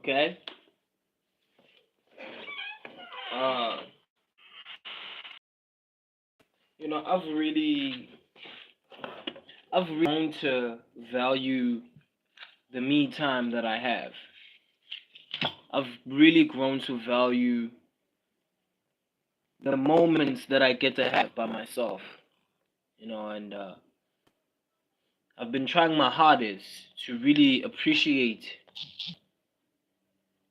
Okay. Uh, you know, I've really grown to value the me time that I have. I've really grown to value the moments that I get to have by myself. And I've been trying my hardest to really appreciate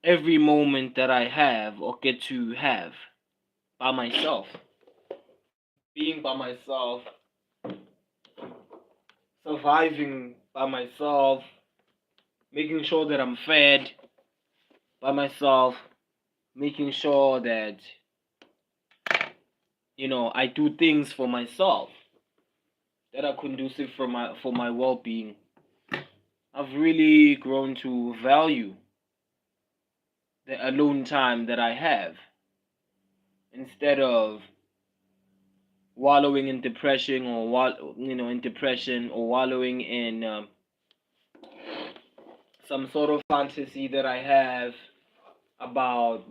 every moment that I have or get to have by myself. Being by myself, surviving by myself, making sure that I'm fed by myself, making sure that I do things for myself that are conducive for my well-being. I've really grown to value the alone time that I have instead of wallowing in depression or wallowing in some sort of fantasy that I have about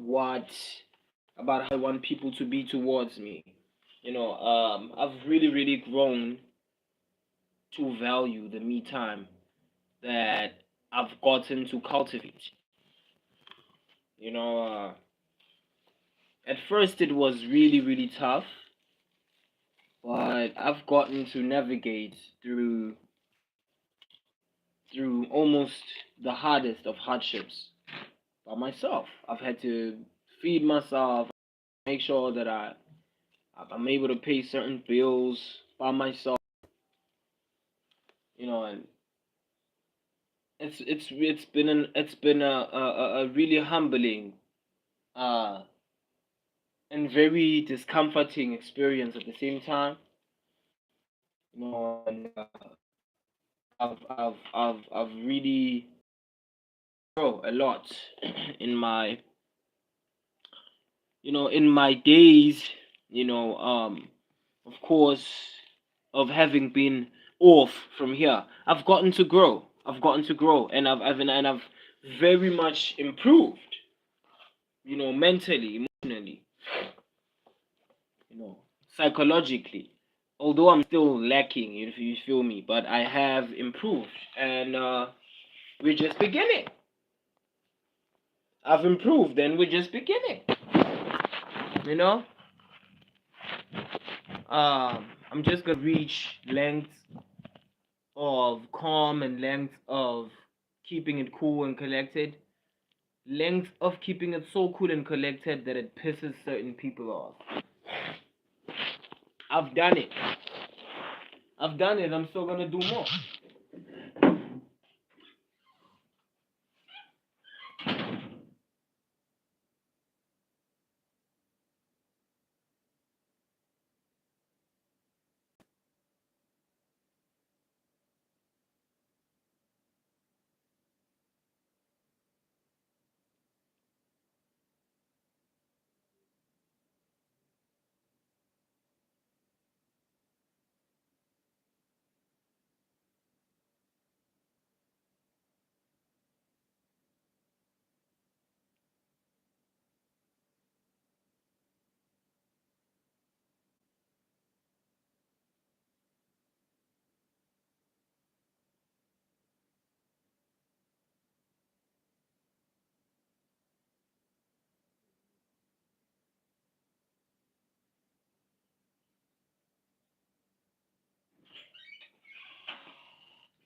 how I want people to be towards me. I've really grown to value the me time that I've gotten to cultivate. You know, at first it was really tough, but I've gotten to navigate through almost the hardest of hardships by myself. I've had to feed myself, make sure that I'm able to pay certain bills by myself. And it's been a really humbling uh and very discomforting experience at the same time. And I've really grown a lot in my in my days. Of course, of having been off from here, I've gotten to grow. And I've very much improved. Mentally, emotionally, psychologically. Although I'm still lacking, if you feel me, but I have improved, and we're just beginning. I've improved, and we're just beginning. You know, I'm just gonna reach lengths of calm and length of keeping it cool and collected. Length of keeping it so cool and collected that it pisses certain people off. I've done it. I'm still gonna do more.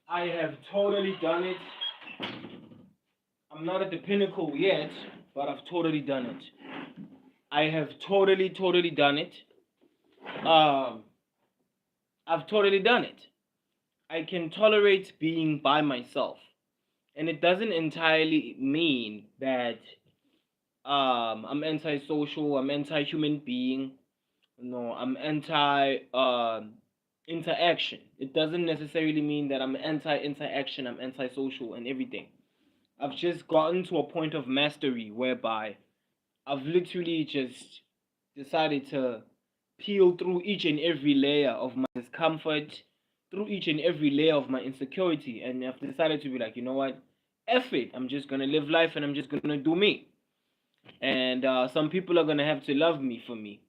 I have totally done it. I'm not at the pinnacle yet, but I've totally done it. I have totally done it. Um, I've totally done it. I can tolerate being by myself, and it doesn't entirely mean that I'm antisocial. I'm anti-human being. No, I'm anti interaction. It doesn't necessarily mean that I'm anti-interaction. I'm antisocial and everything. I've just gotten to a point of mastery whereby I've literally just decided to peel through each and every layer of my discomfort, through each and every layer of my insecurity, and I've decided to be like, you know what? F it. I'm just gonna live life and I'm just gonna do me. And some people are gonna have to love me for me,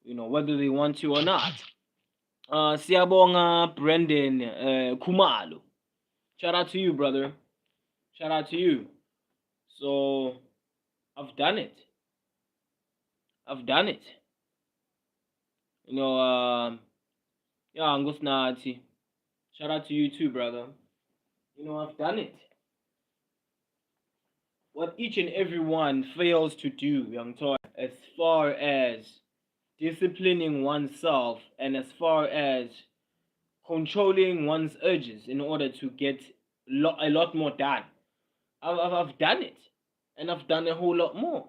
whether they want to or not. Siyabonga Brendan Kumalo. Shout out to you, brother. Shout out to you. So I've done it. I've done it. Yeah, Angusnati. Shout out to you too, brother. I've done it. What each and every one fails to do, young toy, as far as disciplining oneself and as far as controlling one's urges in order to get a lot more done. I've done it, and I've done a whole lot more.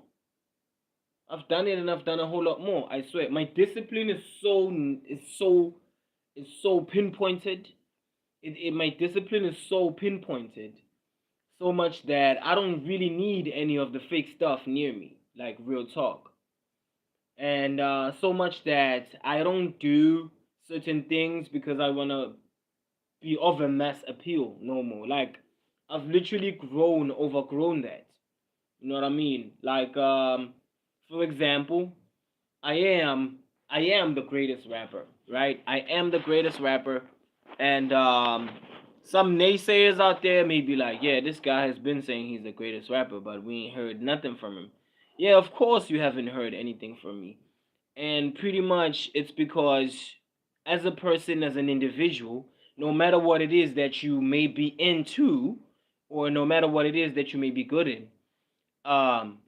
I've done it, and I've done a whole lot more. I swear, my discipline is so pinpointed. My discipline is so pinpointed, so much that I don't really need any of the fake stuff near me, like real talk. And so much that I don't do certain things because I wanna be of a mass appeal no more. Like I've literally overgrown that. You know what I mean? Like for example, I am I am the greatest rapper, right? I am the greatest rapper, and some naysayers out there may be like, yeah, this guy has been saying he's the greatest rapper, but we ain't heard nothing from him. Yeah, of course you haven't heard anything from me, and pretty much it's because as a person, as an individual, no matter what it is that you may be into, or no matter what it is that you may be good in,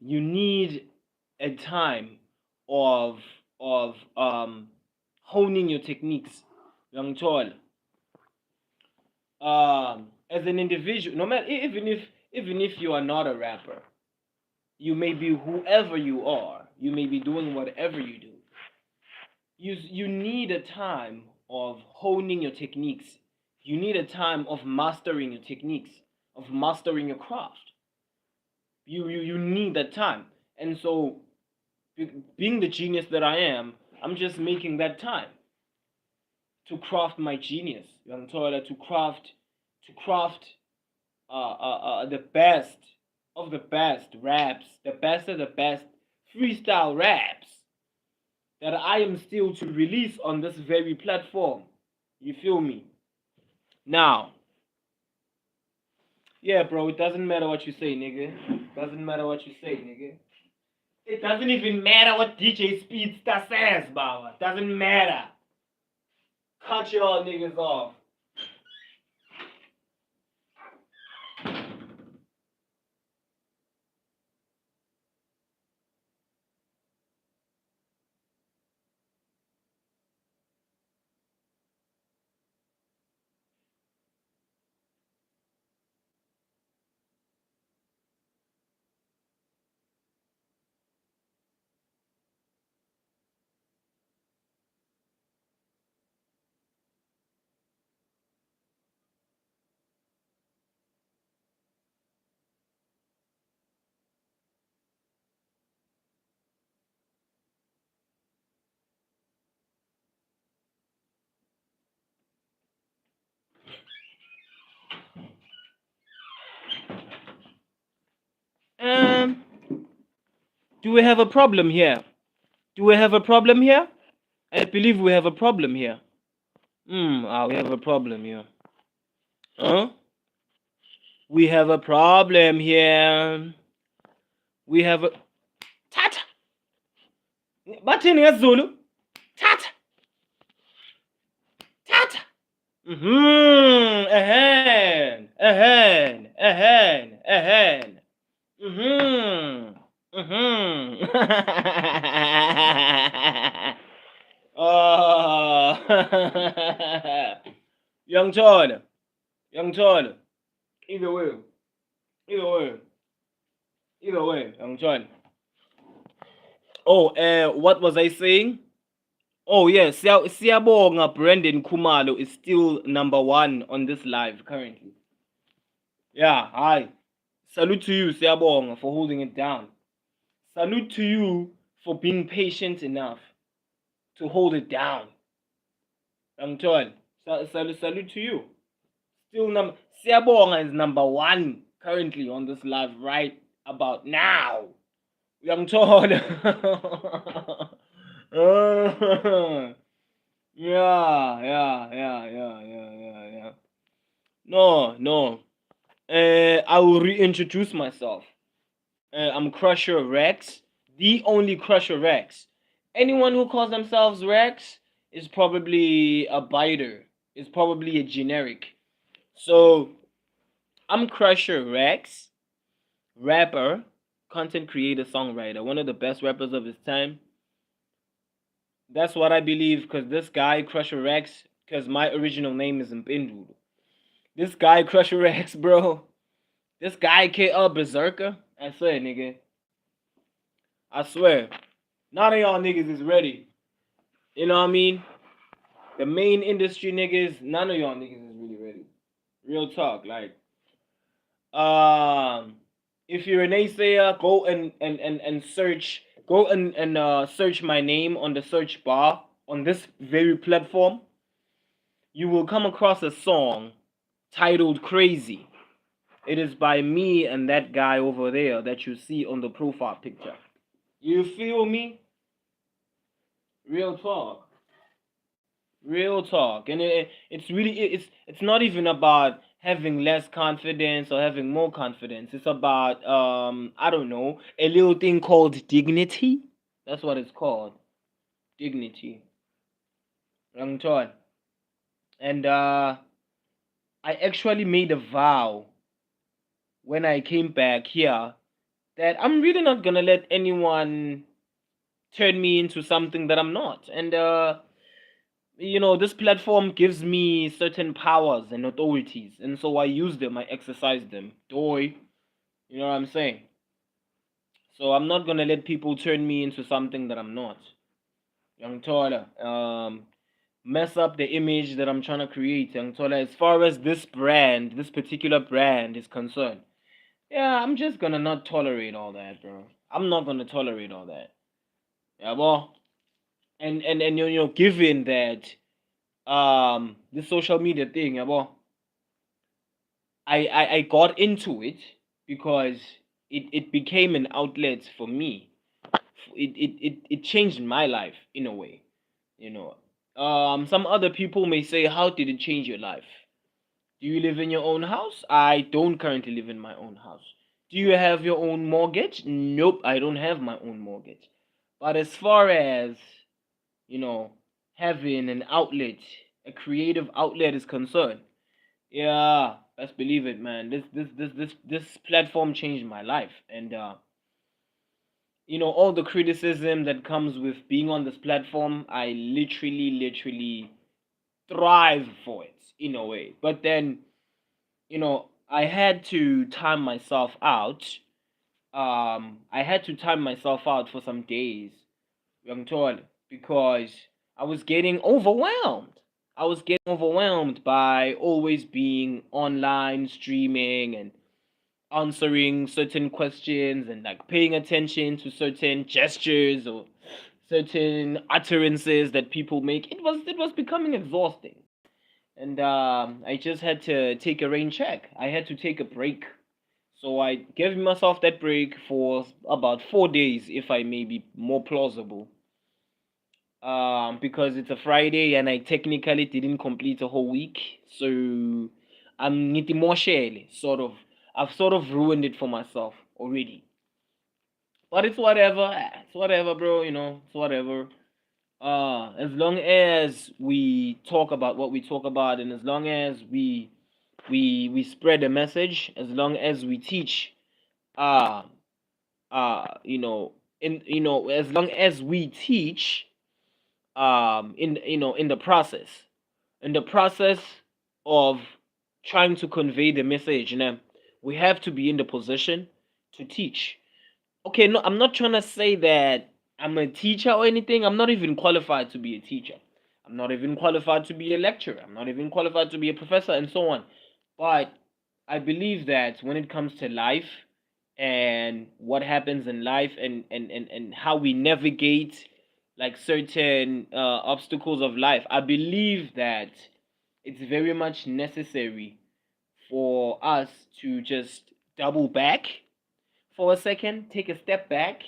you need a time of honing your techniques, young tall. As an individual, no matter even if you are not a rapper, you may be whoever you are. You may be doing whatever you do. You need a time of honing your techniques. You need a time of mastering your techniques, of mastering your craft. You need that time, and so being the genius that I am, I'm just making that time to craft my genius. I'm told to craft the best of the best raps, the best of the best freestyle raps that I am still to release on this very platform. You feel me? Now, yeah, bro, it doesn't matter what you say, nigga. Doesn't matter what you say, nigga. It doesn't even matter what DJ Speedster says, Baba. Doesn't matter. Cut y'all niggas off. Um, do we have a problem here? Do we have a problem here? I believe we have a problem here. We have a problem here. Huh? We have a problem here. We have a Tata. Bathini ngesiZulu. Tata. Tata. Ahen. Ahen. Ahen. Ahen. Oh. Young Todd. Young Todd. Either way. Either way. Either way, Young Todd. Oh, what was I saying? Oh yes, Siyabonga Brendan Kumalo is still number one on this live currently. Yeah, hi. Salute to you, Siyabonga, for holding it down. Salute to you for being patient enough to hold it down. Salute to you. Still Siyabonga is number one currently on this live right about now. Young Todd. Yeah. No, no. I will reintroduce myself. I'm Krusher Recs, the only Krusher Recs. Anyone who calls themselves Rex is probably a biter. Is probably a generic. So I'm Krusher Recs, rapper, content creator, songwriter, one of the best rappers of his time. That's what I believe, because this guy, Krusher Recs, because my original name is Mpindu. This guy, Krusher Recs, bro. This guy, K.L. Berserker. I swear, nigga. I swear. None of y'all niggas is ready. You know what I mean? The main industry niggas, none of y'all niggas is really ready. Real talk. Like, um, if you're a naysayer, go and search. Go and search my name on the search bar on this very platform. You will come across a song titled Crazy. It is by me and that guy over there that you see on the profile picture. You feel me? Real talk. Real talk. And it's really it's not even about having less confidence or having more confidence. It's about I don't know, a little thing called dignity. That's what it's called. Dignity. Young Todd. And I actually made a vow when I came back here that I'm really not gonna let anyone turn me into something that I'm not. And this platform gives me certain powers and authorities, and so I use them, I exercise them. Doy, you know what I'm saying? So I'm not gonna let people turn me into something that I'm not. Young Tola, mess up the image that I'm trying to create. Young Tola, as far as this brand, this particular brand is concerned, yeah, I'm just gonna not tolerate all that, bro. I'm not gonna tolerate all that. Yeah, well, and given that the social media thing, yeah, well, I got into it because it became an outlet for me. It changed my life in a way, you know. Some other people may say, how did it change your life? Do you live in your own house? I don't currently live in my own house. Do you have your own mortgage? Nope, I don't have my own mortgage. But as far as, you know, having an outlet, a creative outlet is concerned, yeah, let's believe it, man. This platform changed my life, and all the criticism that comes with being on this platform, I literally thrive for it in a way. But then, I had to time myself out. I had to time myself out for some days, young told, because I was getting overwhelmed. I was getting overwhelmed by always being online, streaming, and answering certain questions and like paying attention to certain gestures or certain utterances that people make. It was becoming exhausting, and I just had to take a rain check. I had to take a break, so I gave myself that break for about 4 days, if I may be more plausible. Because it's a Friday and I technically didn't complete a whole week, so I'm nitimoshele, sort of. I've sort of ruined it for myself already. But it's whatever. It's whatever, bro. It's whatever. As long as we talk about what we talk about, and as long as we spread the message, as long as we teach, uh, as long as we teach, in the process of trying to convey the message, we have to be in the position to teach. Okay, no, I'm not trying to say that I'm a teacher or anything. I'm not even qualified to be a teacher. I'm not even qualified to be a lecturer. I'm not even qualified to be a professor and so on. But I believe that when it comes to life and what happens in life, and how we navigate like certain obstacles of life, I believe that it's very much necessary for us to just double back for a second, take a step back.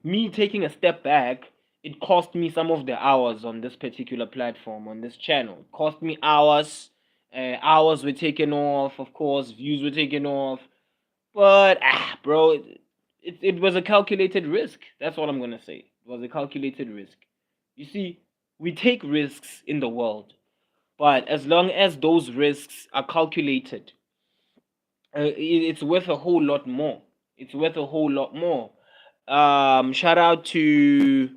Me taking a step back, it cost me some of the hours on this particular platform, on this channel. It cost me hours. Hours were taken off, of course, views were taken off. But, bro, it was a calculated risk. That's what I'm going to say. It was a calculated risk. You see, we take risks in the world, but as long as those risks are calculated, it's worth a whole lot more. It's worth a whole lot more. Shout out to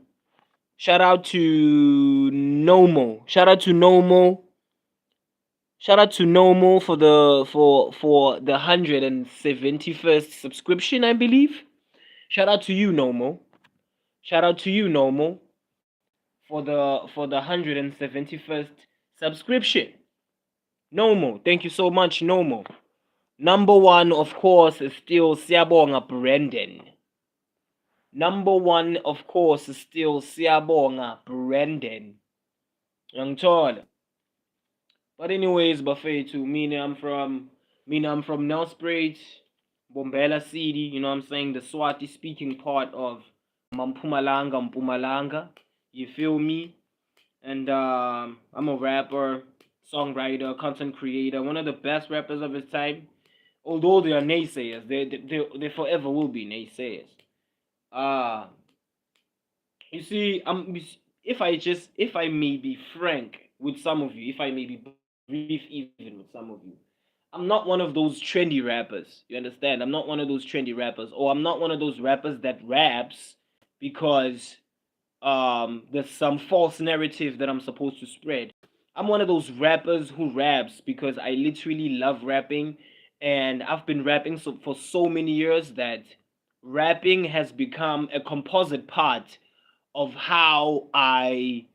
Nomo. Shout out to Nomo. Shout out to Nomo for the 171st subscription, I believe. Shout out to you, Nomo. Shout out to you, Nomo, for the 171st subscription. Nomo, thank you so much, Nomo. Number one, of course, is still Siyabonga Brendan. Number one, of course, is still Siyabonga Brendan. Young tall. But anyways, buffet to me, I'm from Nelspruit, Bombela City, you know what I'm saying? The Swati speaking part of Mpumalanga. You feel me? And I'm a rapper, songwriter, content creator, one of the best rappers of his time. Although they are naysayers, they forever will be naysayers. You see, if I may be frank with some of you, if I may be brief even with some of you, I'm not one of those trendy rappers. You understand? I'm not one of those trendy rappers, or I'm not one of those rappers that raps because there's some false narrative that I'm supposed to spread. I'm one of those rappers who raps because I literally love rapping, and I've been rapping for so many years that rapping has become a composite part of how I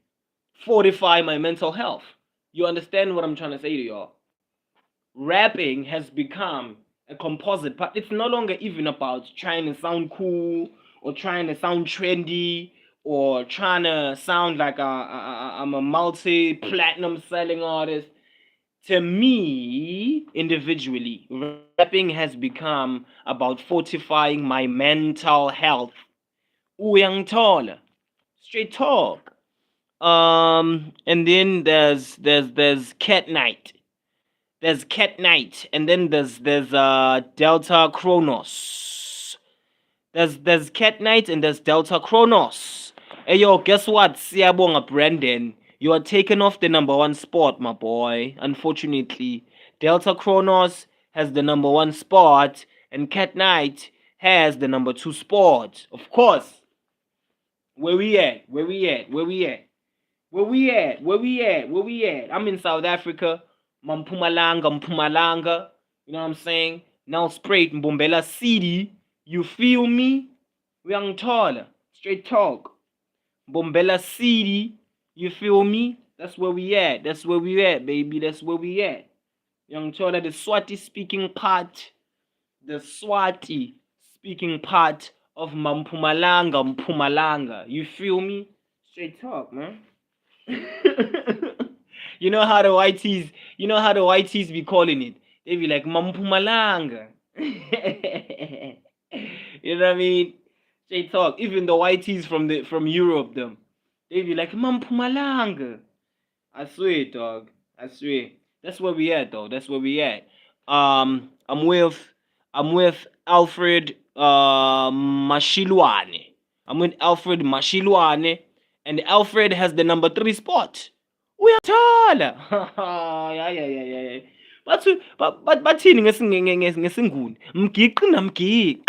fortify my mental health. You understand what I'm trying to say to y'all? Rapping has become a composite part. It's no longer even about trying to sound cool or trying to sound trendy or trying to sound like I'm a multi-platinum selling artist. To me, individually, rapping has become about fortifying my mental health. Uyang tall, straight talk. And then there's Cat Knight. There's Cat Knight, and then there's Delta Chronos. There's Cat Knight and there's Delta Chronos. Hey yo, guess what? Siyabonga Brandon, you are taken off the number one spot, my boy. Unfortunately, Delta Chronos has the number one spot, and Cat Knight has the number two spot. Of course. Where we at? Where we at? Where we at? Where we at? Where we at? Where we at? I'm in South Africa. Mpumalanga. You know what I'm saying? Now straight Mbombela City. You feel me? We are taller. Straight talk. Bombela City. You feel me? That's where we at. That's where we at, baby. That's where we at. Young taller, the Swati speaking part. The Swati speaking part of Mpumalanga. You feel me? Straight talk, man. You know how the YTs be calling it. They be like Mpumalanga. You know what I mean? Straight talk. Even the YTs from Europe, them, they be like Mpumalanga. I swear, dog. I swear. That's where we at, though. That's where we at. I'm with Alfred Mashilwane. I'm with Alfred Mashilwane, and Alfred has the number 3 spot. We are tall. Yeah. Bathini ngesinguni? Mgiqi namgiqi.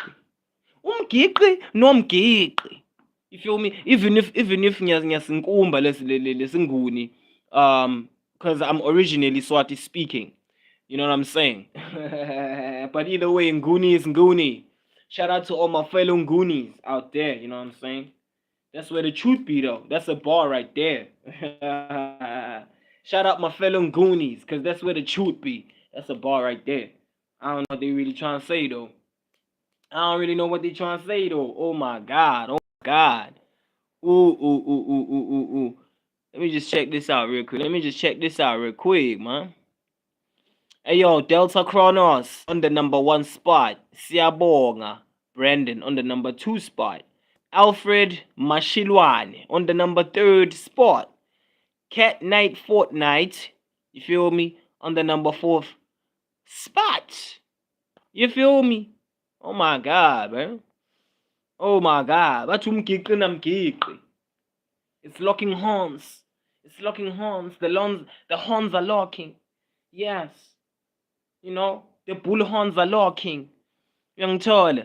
Umgiqi nomgiqi. You feel me? Even if ngiyasinkumba lesinguni, because I'm originally Swati speaking. You know what I'm saying? But either way, Nguni is Nguni. Shout out to all my fellow Ngoonies out there. You know what I'm saying? That's where the truth be, though. That's a bar right there. Shout out my fellow Goonies, because that's where the truth be. That's a bar right there. I don't know what they really trying to say, though. I don't really know what they trying to say, though. Oh, my God. Oh, my God. Ooh. Let me just check this out real quick, man. Ayo, Delta Kronos on the number 1 spot. Siyabonga Brandon on the number 2 spot. Alfred Mashilwane on the number 3rd spot. Cat Knight Fortnite, you feel me, on the number 4th spot. You feel me? Oh my God, man. Oh my God. It's locking horns. It's locking horns. The horns are locking. Yes. You know, the bull horns are locking. Young tall.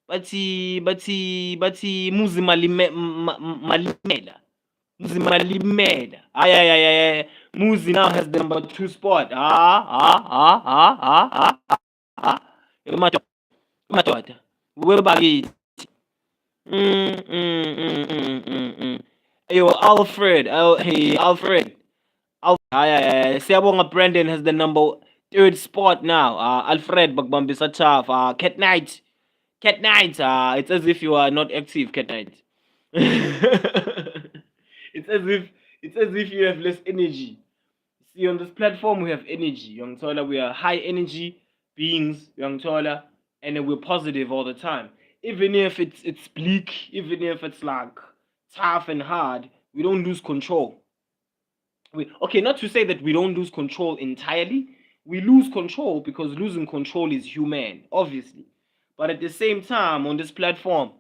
Bathi muzi malimela. Muzi malimela. Ay. Muzi now has the number 2 spot. Madoda. We're back. Yo, Alfred. Hey, Alfred. Siyabonga Brandon has the number 3rd spot now. Alfred Bagbambisa Chaf. Cat Knight. Cat Knight. It's as if you are not active, Cat Knight. it's as if you have less energy. See, on this platform we have energy. Young Tola, we are high energy beings, Young Tola, and we're positive all the time. Even if it's bleak, even if it's like tough and hard, we don't lose control. Okay, not to say that we don't lose control entirely. We lose control because losing control is human, obviously. But at the same time, on this platform,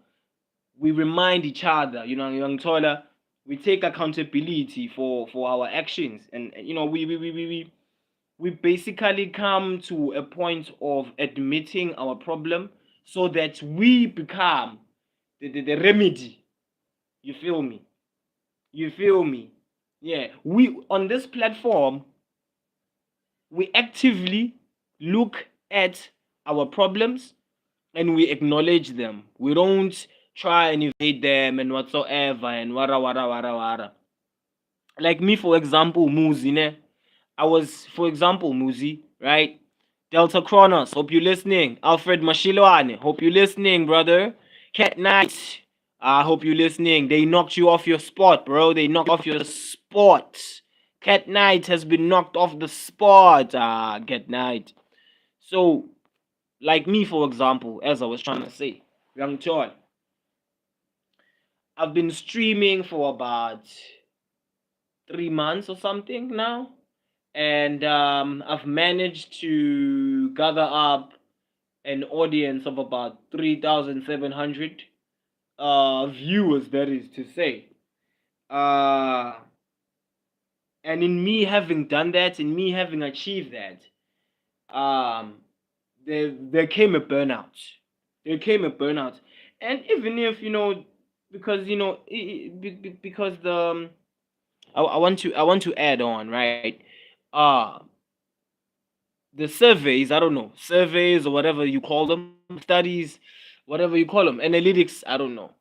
we remind each other, Young Tola, we take accountability for our actions, and we basically come to a point of admitting our problem so that we become the remedy. You feel me? Yeah, we on this platform, we actively look at our problems and we acknowledge them. We don't try and evade them and whatsoever and wara. Like me, for example, Muzi, ne? For example, Muzi, right? Delta Kronos, hope you're listening. Alfred Mashilwane, hope you're listening, brother. Cat Knight, I hope you're listening. They knocked you off your spot, bro. They knocked off your spot. Cat Knight has been knocked off the spot. Cat Knight. So, like me, for example, as I was trying to say, Young Choi, I've been streaming for about 3 months or something now, and I've managed to gather up an audience of about 3,700 viewers, that is to say. And in me having done that, in me having achieved that, there came a burnout. There came a burnout, and even if because because I want to add on, right. Uh the surveys, I don't know, surveys or whatever you call them, studies, whatever you call them, analytics, I don't know.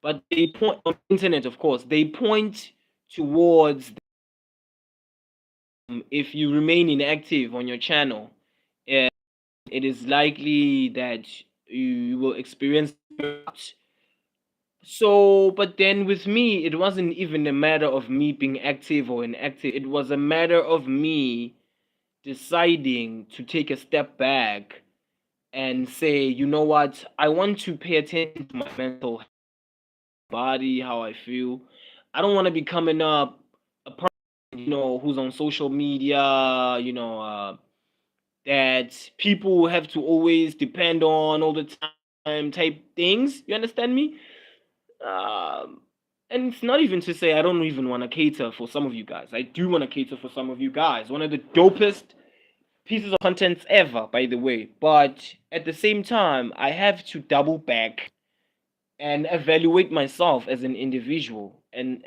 But they point on the internet, of course, they point towards if you remain inactive on your channel, it is likely that you will experience burnout. So, but then with me, it wasn't even a matter of me being active or inactive. It was a matter of me deciding to take a step back and say, you know what, I want to pay attention to my mental body, how I feel. I don't want to be coming up a person, who's on social media, that people have to always depend on all the time type things. You understand me? Um, and it's not even to say I don't even want to cater for some of you guys. I do want to cater for some of you guys. One of the dopest pieces of content ever, by the way. But at the same time, I have to double back and evaluate myself as an individual and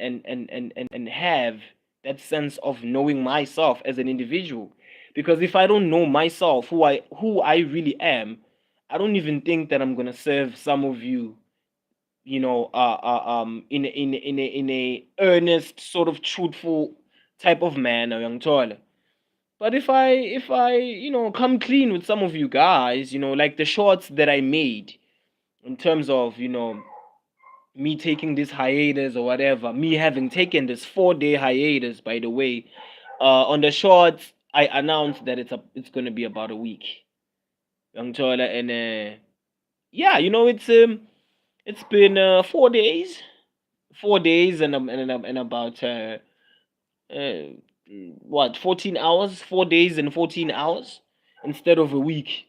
have that sense of knowing myself as an individual. Because if I don't know myself, who I really am, I don't even think that I'm gonna serve some of you, in a earnest, sort of truthful type of manner, young toilet. But if I come clean with some of you guys, like the shorts that I made in terms of me taking this hiatus or whatever, me having taken this 4-day hiatus, by the way, on the shorts, I announced that it's gonna be about a week. Young Chola, and yeah, it's been 4 days, 4 days and about uh, what 14 hours, 4 days and 14 hours instead of a week.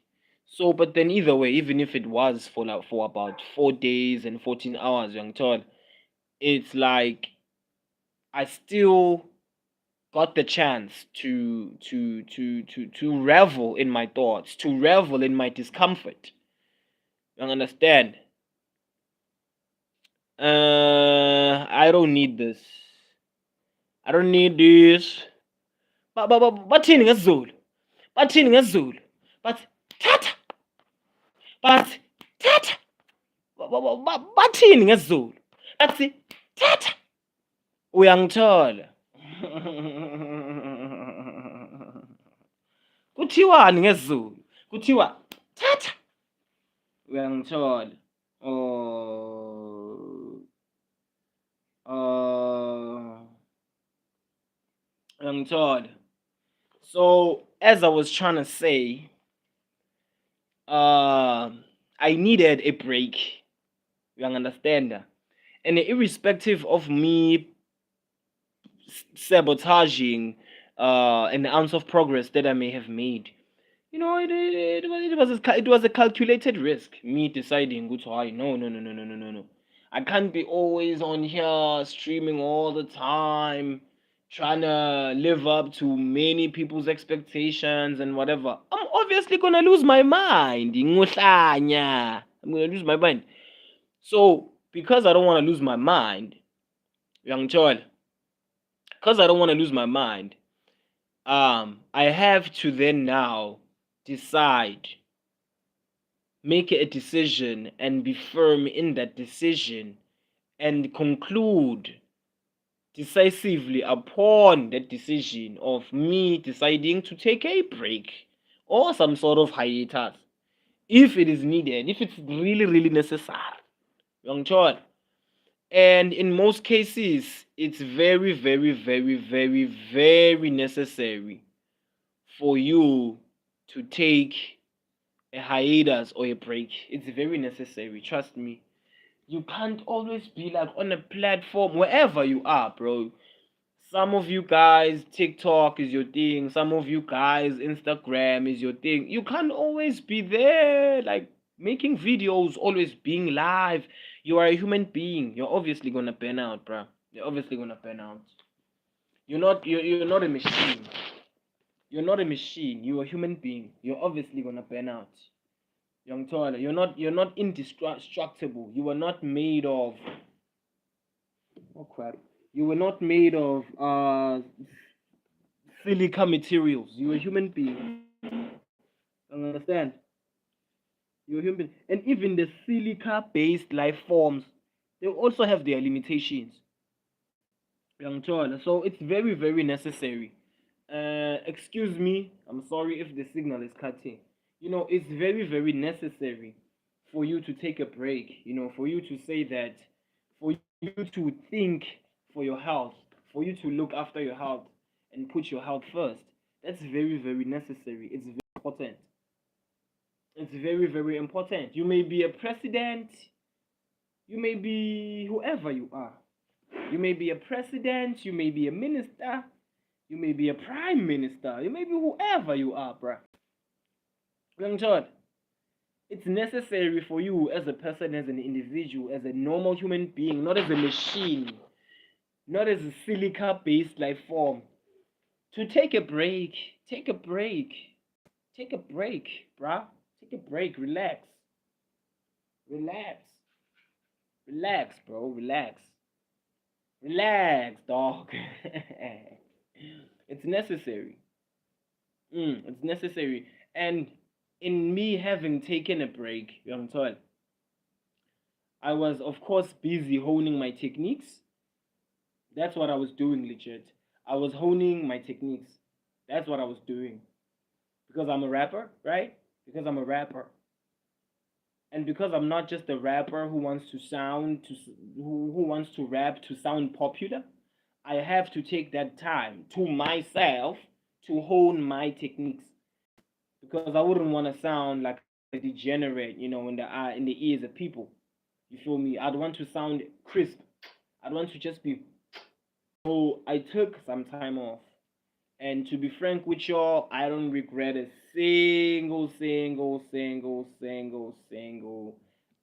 So, but then either way, even if it was for about 4 days and 14 hours, young Todd, it's like I still got the chance to revel in my thoughts, to revel in my discomfort. You understand? I don't need this. I don't need this. Bathini ngesiZulu. Bathini ngesiZulu. But tata. But tata. Bathini ngesiZulu. Bathi tata. Uyangithola. Kuthiwani ngesiZulu? Kuthiwa tata. Uyangithola. Uyangithola. So, as I was trying to say, I needed a break. You understand? And irrespective of me sabotaging an ounce of progress that I may have made, it was a calculated risk. Me deciding, good, no. I can't be always on here streaming all the time, trying to live up to many people's expectations and whatever. I'm obviously gonna lose my mind. I'm gonna lose my mind. So because I don't want to lose my mind, young child, because I don't want to lose my mind, I have to then now decide, make a decision, and be firm in that decision, and conclude decisively upon that decision of me deciding to take a break or some sort of hiatus if it is needed, if it's really, really necessary. Young child. And in most cases, it's very, very, very, very, very necessary for you to take a hiatus or a break. It's very necessary, trust me. You can't always be like on a platform wherever you are, bro. Some of you guys, TikTok is your thing. Some of you guys, Instagram is your thing. You can't always be there, like making videos, always being live. You are a human being. You're obviously gonna burn out, bro. You're obviously gonna burn out. You're not a machine. You're not a machine. You're a human being. You're obviously gonna burn out. Young Tyler, you're not indestructible. You were not made of crap. You were not made of silica materials. You're a human being. Understand? You're a human, and even the silica-based life forms, they also have their limitations. Young Tyler, so it's very, very necessary. Excuse me. I'm sorry if the signal is cutting. It's very, very necessary for you to take a break. For you to say that, for you to think for your health, for you to look after your health and put your health first. That's very, very necessary. It's very important. It's very, very important. You may be a president, you may be whoever you are. You may be a president, you may be a minister, you may be a prime minister, you may be whoever you are, bruh. Young Todd, it's necessary for you as a person, as an individual, as a normal human being, not as a machine, not as a silica-based life form, to take a break. Take a break. Take a break, bruh. Take a break. Relax. Relax. Relax, bro. Relax. Relax, dog. It's necessary. It's necessary. And in me having taken a break, young Todd, I was, of course, busy honing my techniques. That's what I was doing, legit. I was honing my techniques. That's what I was doing. Because I'm a rapper, right? Because I'm a rapper. And because I'm not just a rapper who wants to who wants to rap to sound popular, I have to take that time to myself to hone my techniques, because I wouldn't want to sound like a degenerate, in the ears of people. You feel me? I'd want to sound crisp. I'd want to just be. So I took some time off, and to be frank with y'all, I don't regret a single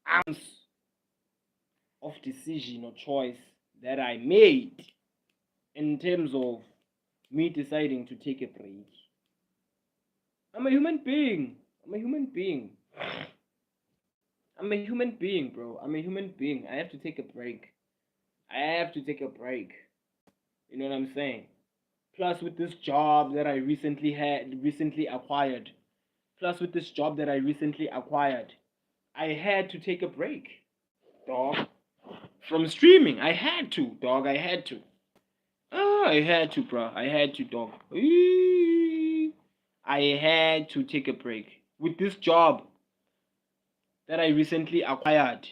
ounce of decision or choice that I made in terms of me deciding to take a break. I'm a human being. I'm a human being. I'm a human being, bro. I'm a human being. I have to take a break. I have to take a break. You know what I'm saying? Plus, with this job that I recently acquired. Plus, with this job that I recently acquired, I had to take a break, dog. From streaming, I had to, dog. I had to. I had to, bro. I had to, dog. I had to take a break. With this job that I recently acquired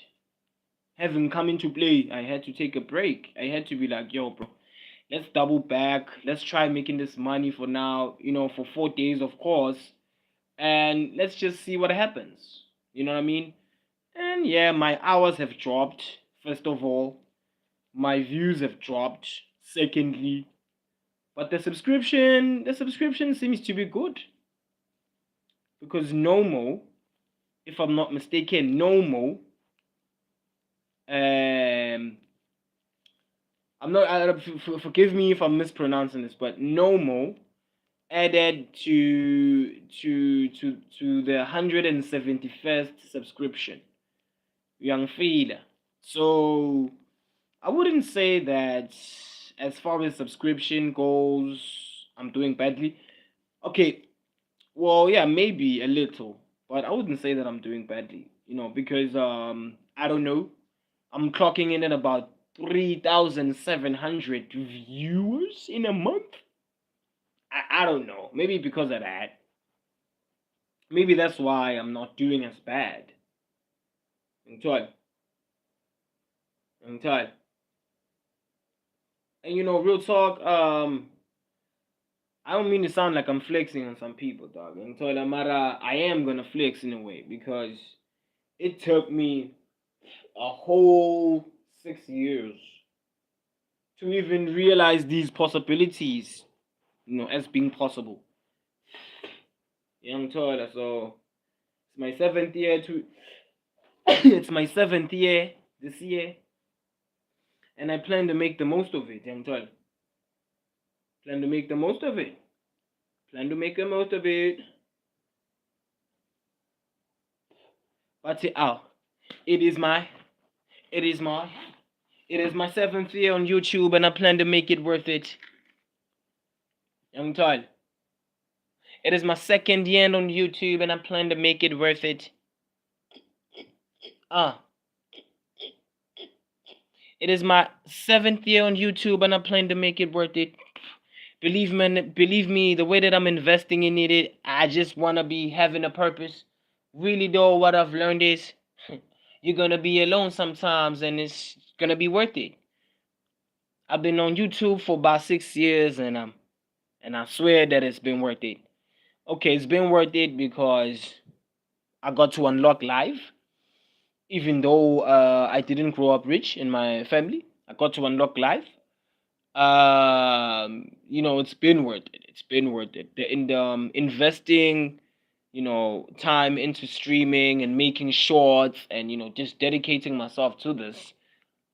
having come into play, I had to take a break. I had to be like, yo, bro, let's double back. Let's try making this money for now, for 4 days, of course. And let's just see what happens. You know what I mean? And yeah, my hours have dropped, first of all. My views have dropped, secondly. But the subscription seems to be good. Because Nomo, if I'm not mistaken, Nomo, I'm not. Forgive me if I'm mispronouncing this, but Nomo added to the 171st subscription. Young feeder. So I wouldn't say that as far as subscription goes, I'm doing badly. Okay, well, yeah, maybe a little, but I wouldn't say that I'm doing badly. Because I don't know. I'm clocking in at about 3,700 viewers in a month. I don't know. Maybe because of that. Maybe that's why I'm not doing as bad. Until until and real talk. I don't mean to sound like I'm flexing on some people, dog. Until I am gonna flex in a way because it took me a whole 6 years to even realize these possibilities, as being possible. Young Toiler, so it's my seventh year to it's my seventh year this year, and I plan to make the most of it, Young Toiler. Plan to make the most of it. Plan to make the most of it. But it is my, it is my, it is my seventh year on YouTube, and I plan to make it worth it. Young Toiler. It is my second year on YouTube, and I plan to make it worth it. It is my 7th year on YouTube, and I plan to make it worth it. Believe me, the way that I'm investing in it, I just wanna be having a purpose. Really though, what I've learned is you're gonna be alone sometimes, and it's gonna be worth it. I've been on YouTube for about 6 years, and I swear that it's been worth it. Okay, it's been worth it because I got to unlock life. Even though I didn't grow up rich in my family, I got to unlock life. It's been worth it. It's been worth it. Investing, time into streaming and making shorts, and just dedicating myself to this.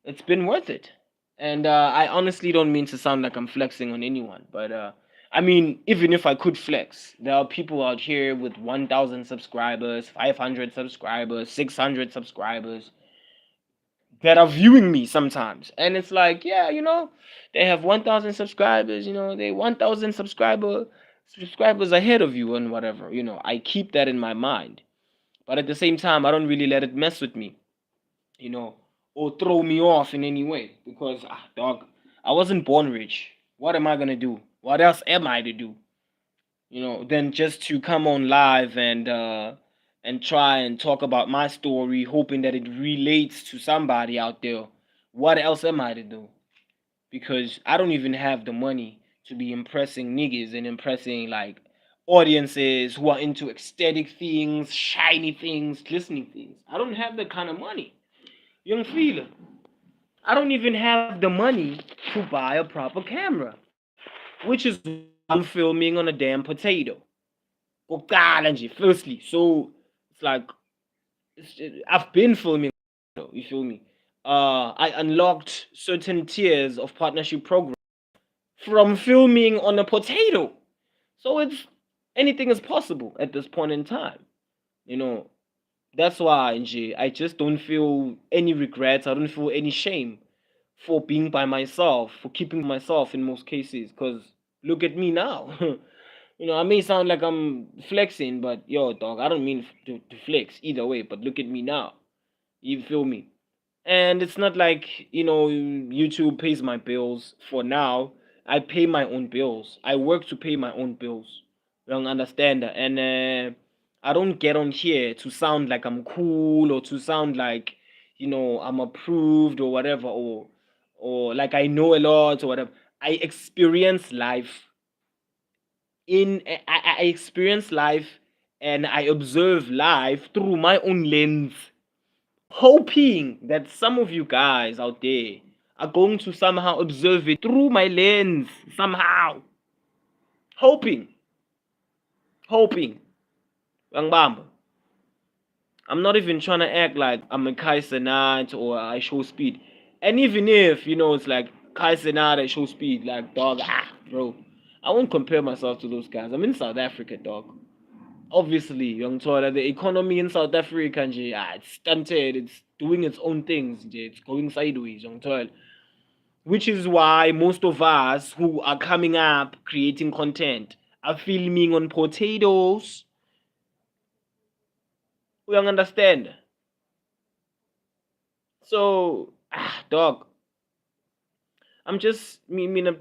It's been worth it. And I honestly don't mean to sound like I'm flexing on anyone, but I mean, even if I could flex, there are people out here with 1,000 subscribers, 500 subscribers, 600 subscribers that are viewing me sometimes. And it's like, yeah, they have 1,000 subscribers, they 1,000 subscribers ahead of you and whatever. I keep that in my mind. But at the same time, I don't really let it mess with me, or throw me off in any way. Because, dog, I wasn't born rich. What am I going to do? What else am I to do? Than just to come on live and try and talk about my story, hoping that it relates to somebody out there. What else am I to do? Because I don't even have the money to be impressing niggas and impressing like audiences who are into ecstatic things, shiny things, glistening things. I don't have that kind of money. Young feel. I don't even have the money to buy a proper camera, which is why I'm filming on a damn potato. Firstly, so it's like I've been filming. You feel me? I unlocked certain tiers of partnership program from filming on a potato. So it's anything is possible at this point in time. You know, that's why I just don't feel any regrets. I don't feel any shame for being by myself, for keeping myself in most cases. Cause look at me now. I may sound like I'm flexing, but yo, dog, I don't mean to flex either way. But look at me now. You feel me? And it's not like, YouTube pays my bills for now. I pay my own bills. I work to pay my own bills. You don't understand that? And I don't get on here to sound like I'm cool or to sound like, I'm approved or whatever or like I know a lot or whatever. I experience life I experience life and I observe life through my own lens, hoping that some of you guys out there are going to somehow observe it through my lens somehow. Hoping. Bang. I'm not even trying to act like I'm a Kai Senat or I show speed. And even if, it's like Kai Senat, I show speed, like, dog, bro. I won't compare myself to those guys. I'm in South Africa, dog. Obviously, young Toilet, the economy in South Africa, it's stunted. It's doing its own things. It's going sideways, young Toilet. Which is why most of us who are coming up creating content are filming on potatoes. We don't understand. So, dog,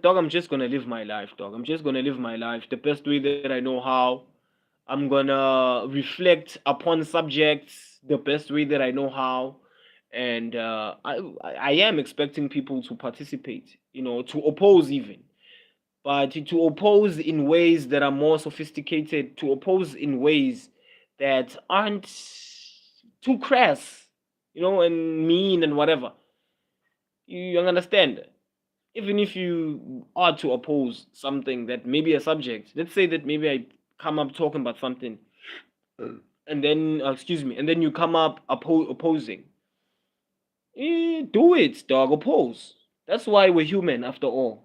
dog, I'm just gonna live my life, dog. I'm just gonna live my life the best way that I know how. I'm gonna reflect upon subjects the best way that I know how, and I am expecting people to participate, to oppose even, but to oppose in ways that are more sophisticated, to oppose in ways that aren't too crass, and mean and whatever. You understand? Even if you are to oppose something that maybe a subject, let's say that maybe I come up talking about something, and then excuse me, and then you come up opposing. Do it, dog. Oppose. That's why we're human, after all.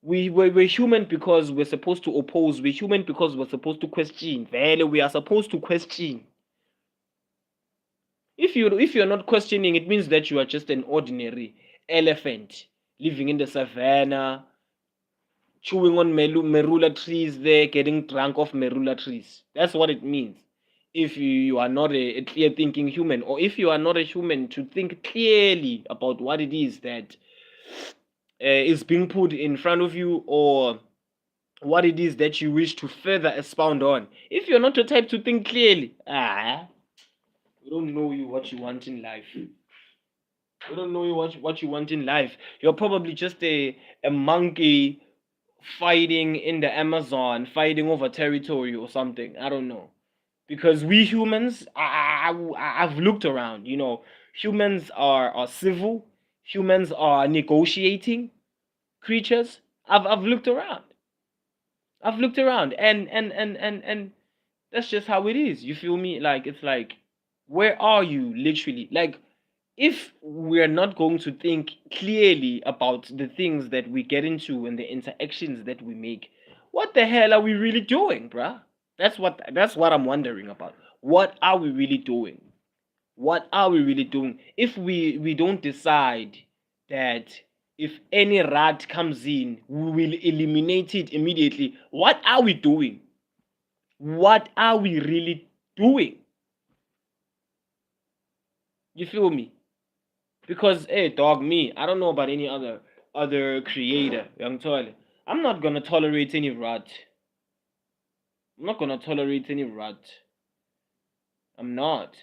We're human because we're supposed to oppose. We're human because we're supposed to question. Really, we are supposed to question. If you're not questioning, it means that you are just an ordinary elephant living in the savannah, chewing on merula trees there, getting drunk off merula trees. That's what it means. If you are not a clear thinking human, or if you are not a human to think clearly about what it is that is being put in front of you, or what it is that you wish to further expound on. If you're not the type to think clearly, we don't know you what you want in life. We don't know you what you want in life. You're probably just a monkey fighting in the Amazon, fighting over territory or something. I don't know. Because we humans, I've looked around, humans are civil, humans are negotiating creatures. I've looked around. I've looked around and that's just how it is. You feel me? Like it's like where are you literally? Like if we're not going to think clearly about the things that we get into and the interactions that we make, what the hell are we really doing, bruh? That's what I'm wondering about. What are we really doing? What are we really doing? If we don't decide that if any rat comes in, we will eliminate it immediately. What are we doing? What are we really doing? You feel me? Because hey dog, me, I don't know about any other creator, young toilet. I'm not gonna tolerate any rat. I'm not gonna tolerate any rat. I'm not.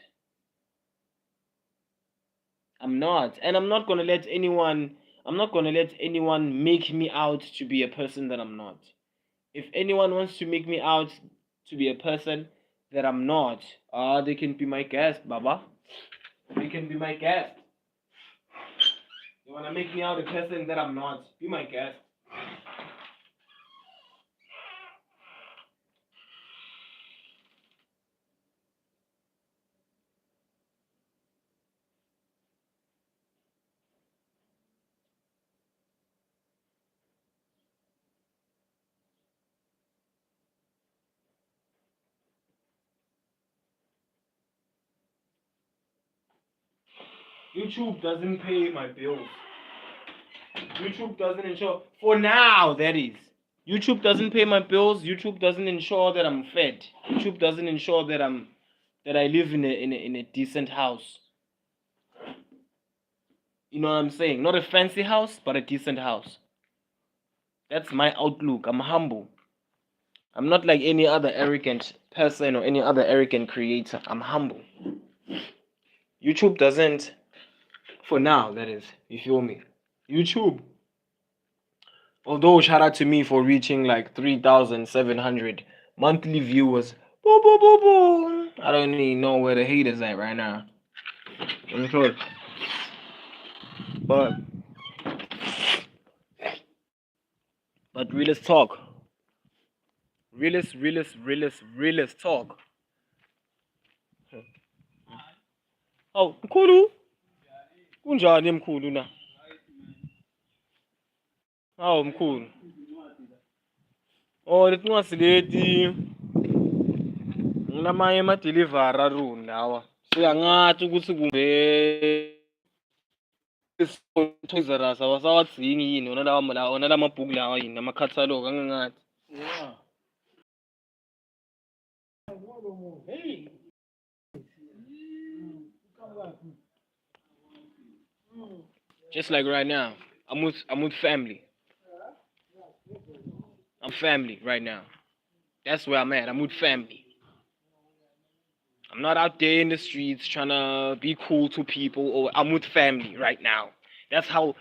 I'm not. And I'm not gonna let anyone I'm not gonna let anyone make me out to be a person that I'm not. If anyone wants to make me out to be a person that I'm not, they can be my guest, Baba. They can be my guest. You wanna make me out a person that I'm not? Be my guest. YouTube doesn't pay my bills. YouTube doesn't ensure, for now, that is. YouTube doesn't pay my bills. YouTube doesn't ensure that I'm fed. YouTube doesn't ensure that I live in a decent house. You know what I'm saying? Not a fancy house, but a decent house. That's my outlook. I'm humble. I'm not like any other arrogant person or any other arrogant creator. I'm humble. YouTube doesn't, for now, that is. You feel me? YouTube. Although shout out to me for reaching like 3,700 monthly viewers. Boo, boo, boo, boo. I don't even know where the haters at right now. I'm sure. But realest talk. Realest talk. Oh, mkhulu. Kunjani mkhulu na? Oh, mkhulu. Oh, letincwadi leti nginamanye ama-delivery aruni lawa. Siyangathi ukuthi kumbe Toys R Us awasawadzingi yini wona lamabhuku lawa yini amakhathalogi angangathi. Just like right now, I'm with family. I'm family right now. That's where I'm at. I'm with family. I'm not out there in the streets trying to be cool to people. Or I'm with family right now. That's how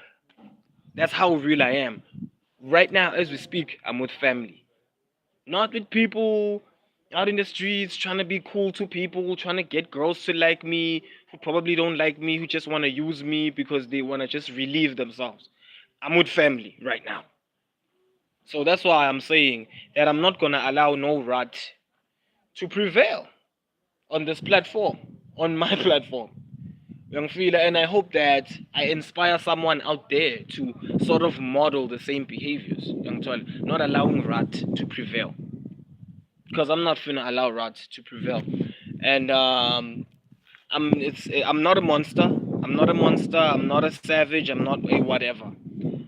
real I am. Right now, as we speak, I'm with family. Not with people out in the streets trying to be cool to people, trying to get girls to like me, who probably don't like me, who just want to use me because they want to just relieve themselves. I'm with family right now. So that's why I'm saying that I'm not going to allow no rat to prevail on this platform, on my platform. Young Fila, and I hope that I inspire someone out there to sort of model the same behaviors. Young Toil, not allowing rat to prevail. Because I'm not finna allow rat to prevail. And I'm not a monster. I'm not a monster. I'm not a savage. I'm not a whatever.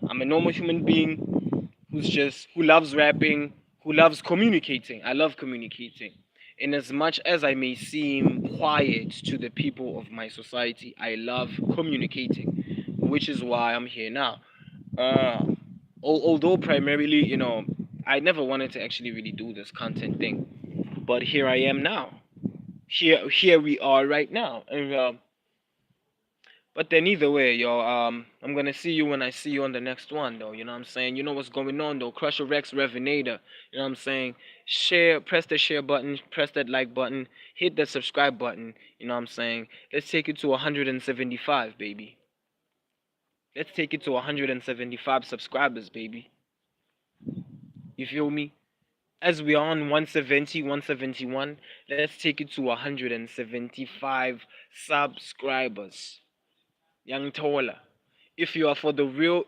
I'm a normal human being who loves rapping, who loves communicating. I love communicating. In as much as I may seem quiet to the people of my society, I love communicating, which is why I'm here now. Although primarily, I never wanted to actually really do this content thing, but here I am now. Here we are right now, and but then either way, yo, I'm gonna see you when I see you on the next one, though. You know what I'm saying? You know what's going on, though. Krusher Recs Revenator. You know what I'm saying? Share, press the share button, press that like button, hit that subscribe button. You know what I'm saying? Let's take it to 175, baby. Let's take it to 175 subscribers, baby. You feel me? As we are on 170, 171, let's take it to 175 subscribers. Young Tola. If you are for the real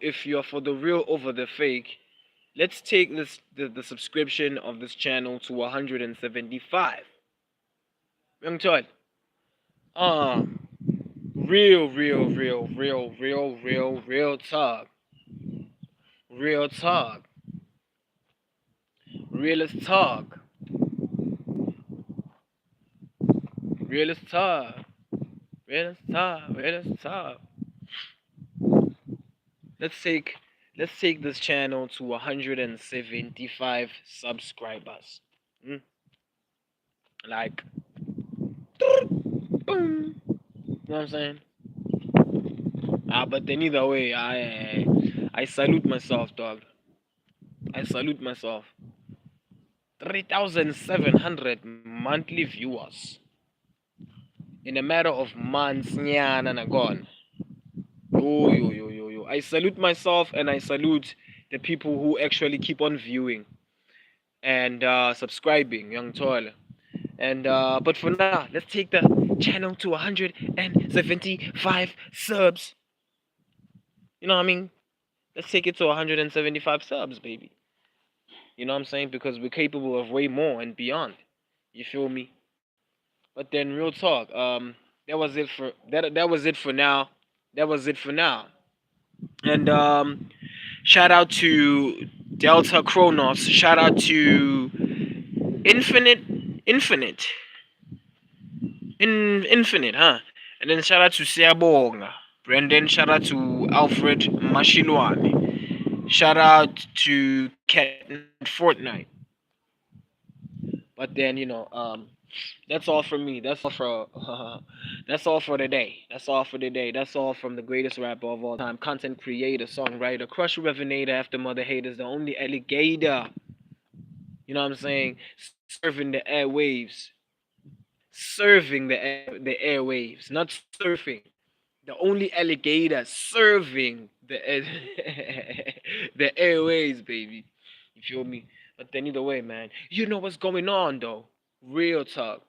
over the fake, let's take the subscription of this channel to 175. Young Tola. Real talk. Real talk. Realist talk. Realist talk. Realist talk. Realist talk. Let's take this channel to 175 subscribers. Like, boom. You know what I'm saying? But then either way, I salute myself, dog. I salute myself. 3,700 monthly viewers in a matter of months. Nyana gone. Yo. I salute myself and I salute the people who actually keep on viewing and subscribing, young toil. And but for now, let's take the channel to 175 subs. You know what I mean? Let's take it to 175 subs, baby. You know what I'm saying? Because we're capable of way more and beyond. You feel me? But then real talk, that was it for now. That was it for now. And shout out to Delta Chronos. Shout out to Infinite Infinite. Infinite, huh? And then shout out to Siabonga. Brendan, shout out to Alfred Mashilwane. Shout out to Catnet Fortnite. But then, that's all from me. That's all for that's all for today. That's all for today. That's all from the greatest rapper of all time, content creator, songwriter, Krusher Revenator after Mother Haters, the only alligator. You know what I'm saying? Serving the airwaves. Serving the airwaves, not surfing. The only alligator serving the airways, baby. You feel me? But then either way, man, you know what's going on though. Real talk.